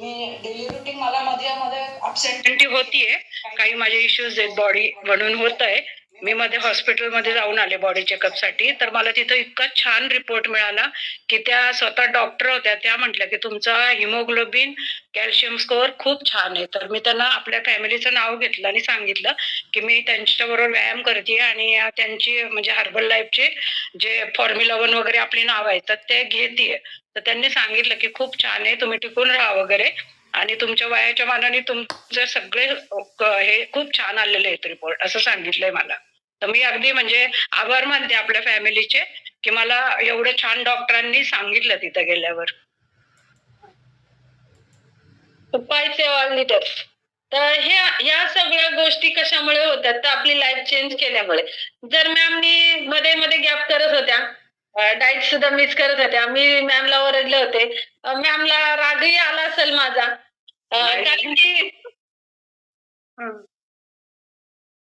मी daily routine मला मध्ये मध्ये ऍबसेंटी होतीये, काही माझे इश्यूज आहेत बॉडी म्हणून होत आहे. मी मध्ये हॉस्पिटलमध्ये जाऊन आले बॉडी चेकअप साठी, तर मला तिथं इतका छान रिपोर्ट मिळाला की त्या स्वतः डॉक्टर होत्या, त्या म्हटल्या की तुमचा हिमोग्लोबिन कॅल्शियम स्कोअर खूप छान आहे. तर मी त्यांना आपल्या फॅमिलीचं नाव घेतलं आणि सांगितलं की मी त्यांच्याबरोबर व्यायाम करते आणि त्यांची म्हणजे हर्बल लाईफचे जे फॉर्म्युला 1 वगैरे आपली नाव आहे तर ते घेते. तर त्यांनी सांगितलं की खूप छान आहे, तुम्ही टिकून राहा वगैरे, आणि तुमच्या वयाच्या मानाने तुमचे सगळे हे खूप छान आलेले आहेत रिपोर्ट, असं सांगितलंय मला. तर मी अगदी म्हणजे आभार मानते आपल्या फॅमिलीचे की मला एवढं छान डॉक्टरांनी सांगितलं तिथं गेल्यावर. पायचे ऑल लीडर्स. तर ह्या सगळ्या गोष्टी कशामुळे होतात, तर आपली लाईफ चेंज केल्यामुळे. जर मॅमनी मध्ये मध्ये गॅप करत होत्या, डाएट सुद्धा मिस करत होत्या, मी मॅमला ओरडले होते, मॅमला रागही आला असेल माझा, कारण की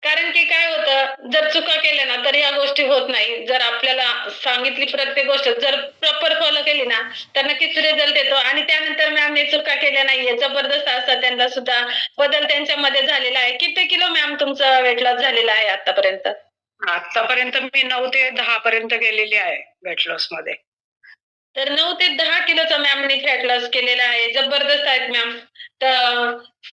कारण की काय होतं, जर चुका केल्या ना तर या गोष्टी होत नाही. जर आपल्याला सांगितली प्रत्येक गोष्ट जर प्रॉपर फॉलो केली ना तर नक्कीच रिझल्ट येतो. आणि त्यानंतर मॅमने चुका केल्या नाहीये, जबरदस्त असा त्यांना सुद्धा बदल त्यांच्यामध्ये झालेला आहे. किती किलो मॅम तुमचा वेट लॉस झालेला आहे आतापर्यंत? आतापर्यंत मी 9 ते 10 पर्यंत गेलेली आहे वेट लॉस मध्ये. तर 9 ते 10 किलोचा मॅमने फॅट लॉस केलेला आहे. जबरदस्त आहेत मॅम. तर